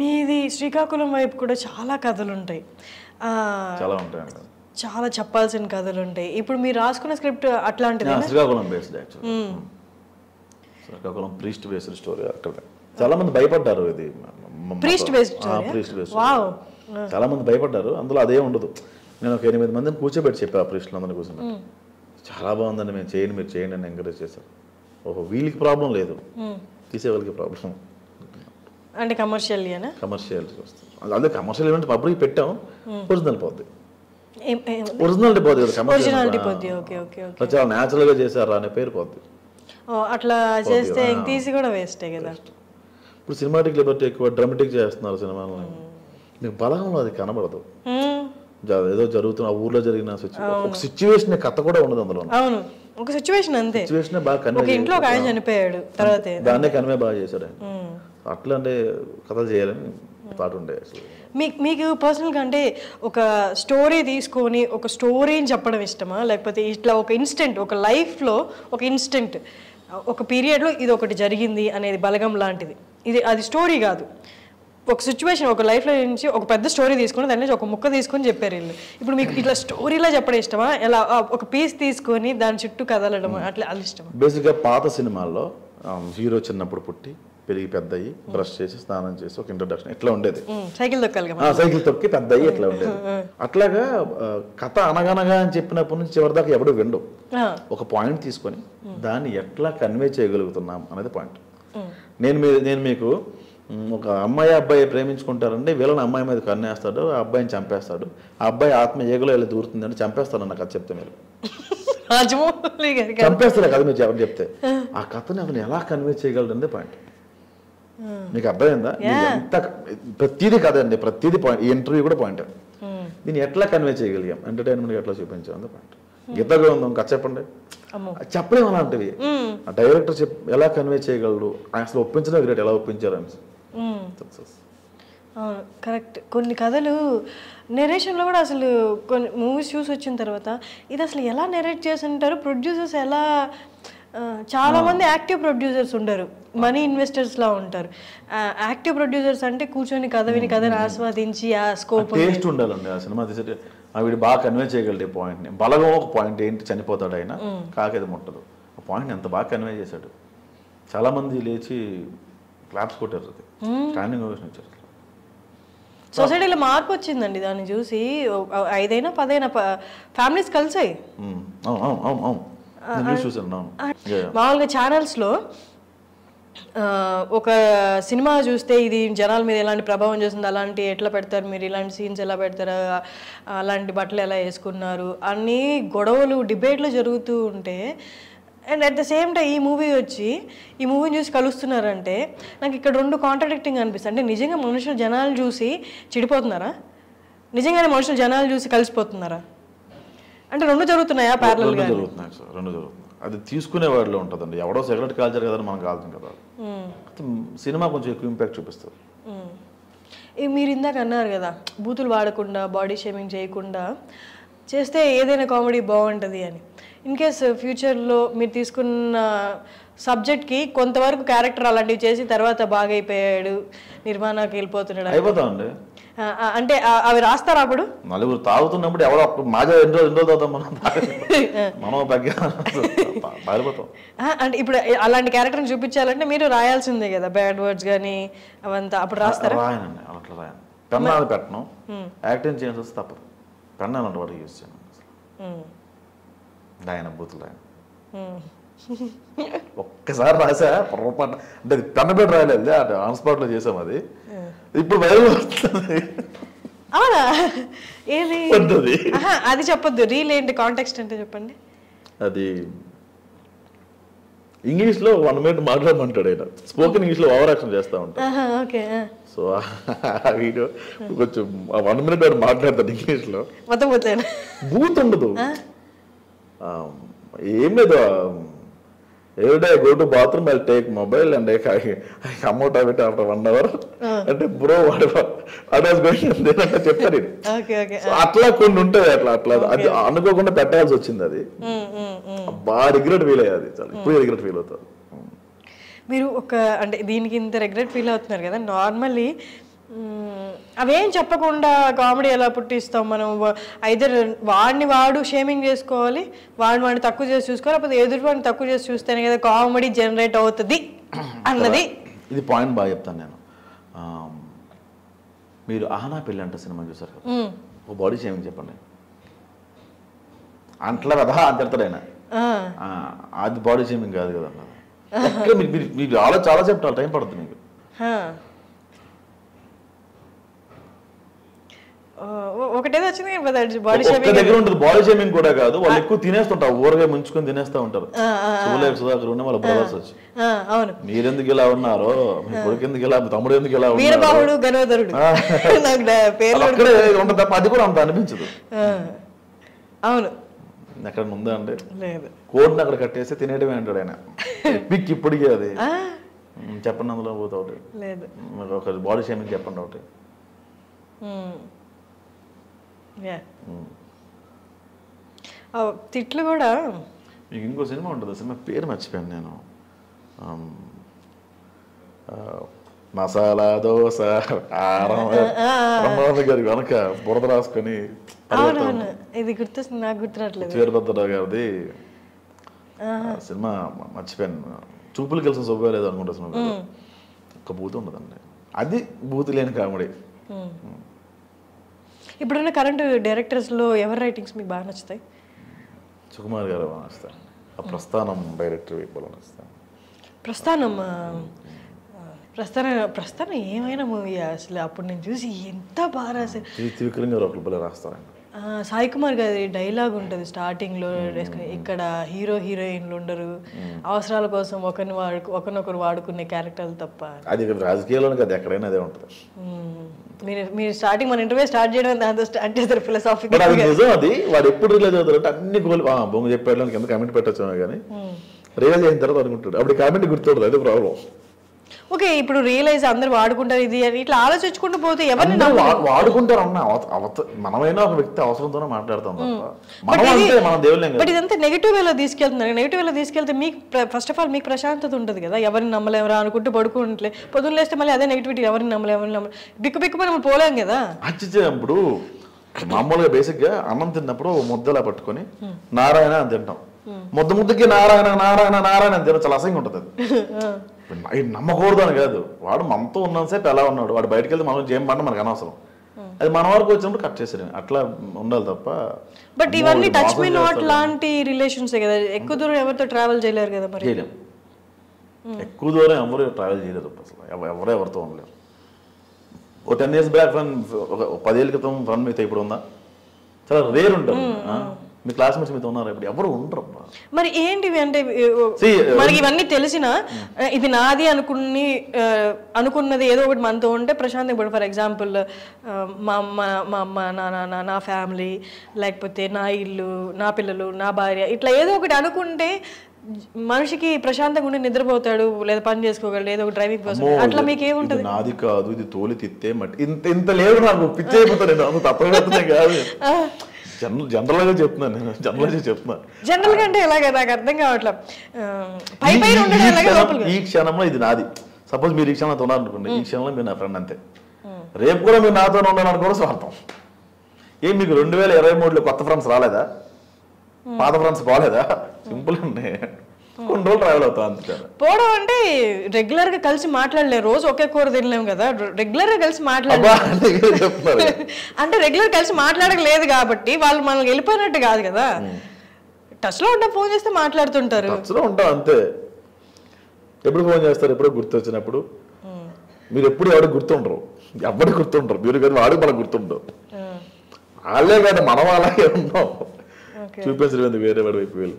మీది శ్రీకాకుళం వైపు కూడా చాలా కథలు ఉంటాయి, చాలా ఉంటాయండి, చాలా చెప్పాల్సిన కథలు ఉంటాయి. ఇప్పుడు మీరు రాసుకున్న స్క్రిప్ట్ అట్లాంటిది Srikakulam based actually. Srikakulam priest based story. అక్కడ చాలా మంది భయపడ్డారు, ఇది ప్రీస్ట్ బేస్డ్ వావ్, చాలా మంది భయపడ్డారు. అందులో అదే ఉండదు. నేను ఒక 8 మందిని కూర్చోబెట్టి చెప్పా, ప్రీస్టులు అందరినీ కూర్చొని చాలా బాగుందండి, మేము చేయండి, మీరు చేయండి అని ఎంకరేజ్ చేశారు. ఓహో, వీళ్ళకి ప్రాబ్లం లేదు, తీసే వాళ్ళకి ప్రాబ్లం. అంటే కమర్షియల్ వస్తుంది. అదే కమర్షియల్ ఈవెంట్ పబ్లిక్ పెట్టాం, ఒరిజినల్ పోద్ది, ఒరిజినాలిటీ పోద్ది కదా, కమర్షియల్ చాలా న్యాచురల్ గా చేశారా అనే పేరు పోద్ది. అట్లా చేస్తే తీసి కూడా వేస్టే కదా. ఇప్పుడు సినిమాటిక్ లిబర్టీ ఎక్కువ, డ్రామాటిక్ చేస్తున్నారు సినిమాలో, నీకు బలంలో అది కనబడదు. ఏదో జరుగుతున్న ఆ ఊర్లో జరిగిన ఒక సిచ్యువేషన్, కథ కూడా ఉండదు అందులో. అవును, ఒక సిచ్యువేషన్ అంతే. సిచ్యువేషన్ బాగా కన్వే, ఇంట్లో ఒక ఆయన చనిపోయాడు తర్వాత దాన్నే కన్వే బాగా చేశాడు ఆయన. అట్లా అంటే కథలు చేయాలని థాట్ ఉండే. మీకు పర్సనల్గా అంటే ఒక స్టోరీ తీసుకొని ఒక స్టోరీని చెప్పడం ఇష్టమా, లేకపోతే ఇట్లా ఒక ఇన్స్టెంట్, ఒక లైఫ్లో ఒక ఇన్స్టెంట్, ఒక పీరియడ్లో ఇది ఒకటి జరిగింది అనేది బలగం లాంటిది, ఇది అది స్టోరీ కాదు, ఒక సిచ్యువేషన్, ఒక లైఫ్లో నుంచి ఒక పెద్ద స్టోరీ తీసుకొని దాని నుంచి ఒక ముక్క తీసుకొని చెప్పారు వీళ్ళు. ఇప్పుడు మీకు ఇట్లా స్టోరీలా చెప్పడం ఇష్టమా, ఎలా ఒక పీస్ తీసుకొని దాని చుట్టూ కదలడం అట్లా అది ఇష్టమా? బేసిక్గా పాత సినిమాల్లో హీరో చిన్నప్పుడు పుట్టి పెరిగి పెద్ద అయ్యి బ్రష్ చేసి స్నానం చేసి ఒక ఇంట్రొడక్షన్ ఇట్లా ఉండేది, సైకిల్ తొక్కాలి, సైకిల్ తొక్కి పెద్ద అయ్యి ఇట్లా ఉండేది. అట్లాగా కథ అనగనగా అని చెప్పినప్పటి నుంచి చివరి దాకా ఎవడు విండు, ఒక పాయింట్ తీసుకొని దాన్ని ఎట్లా కన్వే చేయగలుగుతున్నాం అనేది పాయింట్. నేను మీకు ఒక అమ్మాయి అబ్బాయి ప్రేమించుకుంటారంటే వీళ్ళని అమ్మాయి మీద కన్నేస్తాడు, ఆ అబ్బాయిని చంపేస్తాడు, ఆ అబ్బాయి ఆత్మ ఏగలో వెళ్ళి దూరుతుంది అంటే చంపేస్తాడు అన్న కథ చెప్తే మీరు చంపేస్తారు కదా మీరు ఎవరు చెప్తే. ఆ కథని అతను ఎలా కన్వే చేయగలడు అనేది పాయింట్. మీకు అర్థమైందా? ఎంత ప్రతిదీ కదండి, ప్రతిదీ పాయింట్. ఈ ఇంటర్వ్యూ కూడా పాయింట్. దీన్ని ఎట్లా కన్వే చేయగలిగాం, ఎంటర్టైన్మెంట్ ఎట్లా చూపించాం అనే పాయింట్. గీతగా ఉందాం కథ చెప్పండి, చెప్పలేము అలాంటివి. ఆ డైరెక్టర్ ఎలా కన్వే చేయగలడు, అసలు ఒప్పించడం గ్రేట్, ఎలా ఒప్పించారు అని సక్సెస్. అవును, కరెక్ట్. కొన్ని కథలు నెరేషన్లో కూడా అసలు కొన్ని మూవీస్ చూసి వచ్చిన తర్వాత ఇది అసలు ఎలా నెరేట్ చేసి ఉంటారు ప్రొడ్యూసర్స్, ఎలా చాలామంది యాక్టివ్ ప్రొడ్యూసర్స్ ఉండరు, మనీ ఇన్వెస్టర్స్లా ఉంటారు. యాక్టివ్ ప్రొడ్యూసర్స్ అంటే కూర్చొని కథ విని కథని ఆస్వాదించి ఆ స్కోప్ టేస్ట్ ఉండాలండి. ఆ సినిమా తీసే వీడు బాగా కన్వే చేయగలడు ఈ పాయింట్ని. బలగం ఒక పాయింట్ ఏంటి, చనిపోతాడు ఆయన, కాకేది ముట్టదు, ఆ పాయింట్ని ఎంత బాగా కన్వే చేశాడు. చాలామంది లేచి క్లాప్స్ కొట్టారు, అది స్టాండింగ్ ఓవేషన్ ఇచ్చారు. సొసైటీలో మార్పు వచ్చిందండి దాన్ని చూసి. 5 అయినా 10 అయినా ఫ్యామిలీస్ కలిసాయి. మామూలుగా ఛానల్స్లో ఒక సినిమా చూస్తే ఇది జనాల మీద ఎలాంటి ప్రభావం చేస్తుంది, అలాంటి ఎట్లా పెడతారు మీరు, ఇలాంటి సీన్స్ ఎలా పెడతారు, అలాంటి బట్టలు ఎలా వేసుకున్నారు, అన్నీ గొడవలు డిబేట్లు జరుగుతూ ఉంటే, and at the same time ఈ మూవీ వచ్చి ఈ మూవీని చూసి కలుస్తున్నారంటే నాకు ఇక్కడ 2 కాంట్రాడిక్టింగ్ అనిపిస్తుంది. అంటే నిజంగా మనుషులు జనాలు చూసి చెడిపోతున్నారా, నిజంగానే మనుషులు జనాలు చూసి కలిసిపోతున్నారా, అంటే 2 జరుగుతున్నాయా ప్యారలల్గా? జరుగుతున్నాయి సార్, 2 జరుగుతున్నాయి. అది తీసుకునే వాడిలో ఉంటుందండి. ఎవడో సిగరెట్ కాల్చారు కదా మనం కాల్చాం కదా, సినిమా కొంచెం ఎక్కువ ఇంపాక్ట్ చూపిస్తుంది. మీరు ఇందాక అన్నారు కదా బూతులు వాడకుండా బాడీ షేమింగ్ చేయకుండా చేస్తే ఏదైనా కామెడీ బాగుంటుంది అని. ఇన్ కేస్ ఫ్యూచర్లో మీరు తీసుకున్న సబ్జెక్ట్కి కొంతవరకు క్యారెక్టర్ అలాంటివి చేసి తర్వాత బాగా అయిపోయాడు, నిర్మాణానికి వెళ్ళిపోతున్నాడు అయిపోతామండి అంటే అవి రాస్తారా? అప్పుడు నలుగురు తాగుతున్నప్పుడు ఎవరో మాజా ఎన్ని రోజులు తాగుతాం మనం పారిపోతాం. అంటే ఇప్పుడు అలాంటి క్యారెక్టర్ని చూపించాలంటే మీరు రాయాల్సిందే కదా, బ్యాడ్ వర్డ్స్ కానీ అవంతా. అప్పుడు రాస్తారా? రాయనండి, అట్లా రాయను. పెన్నాలు పెట్టను, యాక్టింగ్ చేయాల్సి వస్తే తప్పదు. పెన్నాలు అంటే వాడు యూజ్ చేయను, రాయన బూతులు రాయను. ఒక్కసారి రాసా పొరపాటు, అంటే అది పెన్న పెట్టి రాయలేదు, అంటే ఆన్ స్పాట్లో చేసాం. అది ఇప్పుడు వైరల్ వస్తుంది. అవునా? ఏది అది చెప్పొద్దు, రీల్ ఏంటి, కాంటెక్స్ట్ అంటే చెప్పండి. అది ఇంగ్లీష్లో 1 minute మాట్లాడమంటాడు ఆయన, స్పోకెన్ ఇంగ్లీష్లో ఓవర్ యాక్షన్ చేస్తూ ఉంటాడు. సో ఆ వీడియో కొంచెం 1 minute వాడు మాట్లాడతాడు ఇంగ్లీష్లో, బూత్ ఉండదు, ఏం లేదు. Every day I go to bathroom, I'll take mobile and I come out of it after 1 hour. అంటే bro whatever I was going అంటే చెప్తారు. అట్లా కొన్ని ఉంటుంది, అట్లా అది అనుకోకుండా పెట్టాల్సి వచ్చింది. అది బాగా రిగ్రెట్ ఫీల్ అయ్యేది, చాలా ఇప్పుడు రిగ్రెట్ ఫీల్ అవుతుంది. మీరు ఒక అంటే దీనికి ఇంత రిగ్రెట్ ఫీల్ అవుతున్నారు కదా, నార్మల్లీ అవేం చెప్పకుండా కామెడీ ఎలా పుట్టిస్తాం మనం? ఐదర్ వాడు షేమింగ్ చేసుకోవాలి, వాడిని తక్కువ చేసి చూసుకోవాలి, లేకపోతే ఎదుటి వాడిని తక్కువ చేసి చూస్తేనే కదా కామెడీ జనరేట్ అవుతుంది అన్నది. ఇది పాయింట్ బాగా చెప్తాను నేను. మీరు ఆహనా పెళ్ళి అంటే సినిమా చూసారు కదా, ఓ బాడీ షేమింగ్ చెప్పండి. అంట్లా కదా అంటాడు ఆయన, అది బాడీ షేమింగ్ కాదు కదా అన్నది. మీరు చాలా చెప్తారు, టైం పడుతుంది మీకు. ఒకటేదో వచ్చింది బాడీ షేమింగ్ దగ్గర ఉంటుంది. బాడీ షేమింగ్ కూడా కాదు, వాళ్ళు ఎక్కువ తినేస్తుంటారు, ఊరగా ముంచుకొని తినేస్తా ఉంటారు. సుధాకర్ ఉండే వాళ్ళ బ్రదర్స్ వచ్చి, మీరెందుకు ఇలా ఉన్నారో, మీ కొడుకు ఎందుకు ఇలా, తమ్ముడు ఎందుకు ఇలా వీరబాహుడు గణోదరుడు అక్కడే ఉంటుంది తప్ప అది కూడా అంత అనిపించదు. అవును, ఎక్కడ ఉందా అంటే కోడిని అక్కడ కట్టేసి తినేయడమే అంటాడు ఆయన. పిక్ ఇప్పటికే అది చెప్పండి, అందులో పోతా ఒకటి లేదు, ఒక బాడీ షేమింగ్ చెప్పండి ఒకటి. తిట్లు కూడా. మీకు ఇంకో సినిమా ఉంటుంది, సినిమా పేరు మర్చిపోయాను నేను. మసాలా దోశ గారి వెనక బురద రాసుకొని ఇది గుర్తొస్తుంది, నాకు గుర్తురాట్లేదు. వీరభద్రరావు గారిది సినిమా మర్చిపోయాను. చూపులు కలిసిన శుభ్రం లేదు అనుకుంటా సినిమా. ఒక్క బూత్ ఉండదండి, అది బూత్ లేని కామెడీ. ఇప్పుడున్న కరెంట్ డైరెక్టర్స్లో ఎవరి రైటింగ్స్ మీకు బాగా నచ్చుతాయి? సుకుమార్ గారు బాగా నచ్చుతాయి. ఆ ప్రస్థానం డైరెక్టర్ బాగా నచ్చుతాయి. ప్రస్థానం ఏమైనా మూవీ అసలు. అప్పుడు నేను చూసి ఎంత బాగా రాశారు. త్రివిక్రమ్ గారు ఒకరు రాస్తారండి. సాయి కుమార్ గారి డైలాగ్ ఉంటుంది స్టార్టింగ్లో, ఇక్కడ హీరో హీరోయిన్లు ఉండరు, అవసరాల కోసం ఒకరినొకరు వాడుకునే క్యారెక్టర్లు తప్ప. అది రాజకీయాల్లో కదా, ఎక్కడైనా అదే ఉంటుంది. మీరు స్టార్టింగ్ మన ఇంటర్వ్యూ స్టార్ట్ చేయడం దాంతో స్టార్ట్ చేస్తారు ఫిలాసఫీ. నిజం అది. వాడు ఎప్పుడు రిలీజ్ అవుతారంటే అన్ని గోల్ బొంగు చెప్పాడు కింద కామెంట్ పెట్టచ్చు కానీ రియలైజ్ అయిన తర్వాత అనుకుంటాడు, అప్పుడు కామెంట్ గుర్తుండదు. అదే ప్రాబ్లం. ఓకే, ఇప్పుడు రియలైజ్ అందరు వాడుకుంటారు ఇది అని ఇట్లా ఆలోచించుకుంటూ పోతే ఎవరిని వాడుకుంటారు అన్న. మనమైనా ఒక వ్యక్తి అవసరంతోనే మాట్లాడతాం తప్ప. బట్ ఇదంతా నెగిటివ్ వేలో తీసుకెళ్తున్నారు. నెగిటివ్ వేలో తీసుకెళ్తే మీకు ఫస్ట్ ఆఫ్ ఆల్ మీకు ప్రశాంతత ఉంటుంది కదా, ఎవరిని నమ్మలేమరా అనుకుంటూ పడుకుంటే పొద్దున్న లేస్తే మళ్ళీ అదే నెగిటివిటీ, ఎవరిని నమ్మలేము బిక్కు మనం పోలేం కదా. ఇప్పుడు మామూలుగా బేసిక్ గా అన్నం తిన్నప్పుడు ముద్దలా పట్టుకొని నారాయణ అని తింటాం. ముద్దకి నారాయణ నారాయణ నారాయణ అని తినడం చాలా అసహ్యంగా ఉంటుంది. అది నమ్మకూడదు అని కాదు, వాడు మనతో ఉన్నంతసేపు ఎలా ఉన్నాడు, వాడు బయటకు వెళ్తే మనం ఏం పడినా మనకు అనవసరం. అది మన వరకు వచ్చినప్పుడు కట్ చేసేది, అట్లా ఉండాలి తప్ప. బట్ ఇవన్నీ టచ్ మీ నాట్ లాంటి రిలేషన్స్ కదా, ఎక్కువ దూరం ఎవరితో ట్రావెల్ చేయలేరు కదా. మరి చేయలేము, ఎక్కువ దూరం ఎవరు ట్రావెల్ చేయలేదు అసలు. ఎవరితో ఉండలేము. ఒక 10 years బ్యాక్ ఫ్రెండ్, ఒక 10 ఏళ్ళ క్రితం ఫ్రెండ్ మీతో ఇప్పుడు ఉందా? చాలా రేర్ ఉంటుంది. మీ క్లాస్మేట్స్ మీతో ఉన్నారు, ఇప్పుడు ఎవరు ఉండరు. మరి ఏంటివి అంటే మనకి ఇవన్నీ తెలిసిన ఇది నాది అనుకున్నది ఏదో ఒకటి మనతో ఉంటే ప్రశాంతంగా. ఇప్పుడు ఫర్ ఎగ్జాంపుల్ మా అమ్మ నా ఫ్యామిలీ, లేకపోతే నా ఇల్లు, నా పిల్లలు, నా భార్య, ఇట్లా ఏదో ఒకటి అనుకుంటే మనిషికి ప్రశాంతంగా ఉండి నిద్రపోతాడు, లేదా పని చేసుకోగలడు, ఏదో ఒక డ్రైవింగ్ పర్సన్. అట్లా మీకు ఏముంటుంది? నాది కాదు, ఇది తోలి తిత్తే మట్టి ఇంత లేదు, నాకు పిచ్చి అయిపోతాను. తప్ప కాదు, జనరల్ గా చెప్తున్నాను నేను. జనరల్ గా అంటే ఎలాగ నాకు అర్థం కావట్లేదు. ఈ క్షణంలో ఇది నాది. సపోజ్ మీరు ఈ క్షణంలో ఉన్నారనుకోండి, ఈ క్షణంలో మీరు నా ఫ్రెండ్ అంతే. రేపు కూడా మీరు నాతో ఉండాలనుకోవడం స్వార్థం. ఏం మీకు 2023లో కొత్త ఫ్రెండ్స్ రాలేదా? పాత ఫ్రెండ్స్ పోలేదా? సింపుల్ అండి. కొన్ని రోజులు ట్రావెల్ అవుతాం అంతే. పోవడం అంటే రెగ్యులర్ గా కలిసి మాట్లాడలేము, రోజు ఒకే కూర తినలేము కదా. రెగ్యులర్ గా కలిసి మాట్లాడలేదు అంటే రెగ్యులర్ కలిసి మాట్లాడలేదు కాబట్టి వాళ్ళు మనల్ని వెళ్ళిపోయినట్టు కాదు కదా. టచ్ లో ఉంటాం, ఫోన్ చేస్తే మాట్లాడుతుంటారు. టచ్ లో ఉంటాం అంతే. ఎప్పుడు ఫోన్ చేస్తారు? ఎప్పుడో గుర్తొచ్చినప్పుడు. మీరు ఎప్పుడు ఎవరికి గుర్తుండరు, ఎవరికి గుర్తుండరు. మీరు కదా వాడికి మనకు గుర్తుండవు. వాళ్ళే కదా మనం అలాగే ఉన్నాం. చూపించడం వేరే వాడి వైపు వెళ్ళి.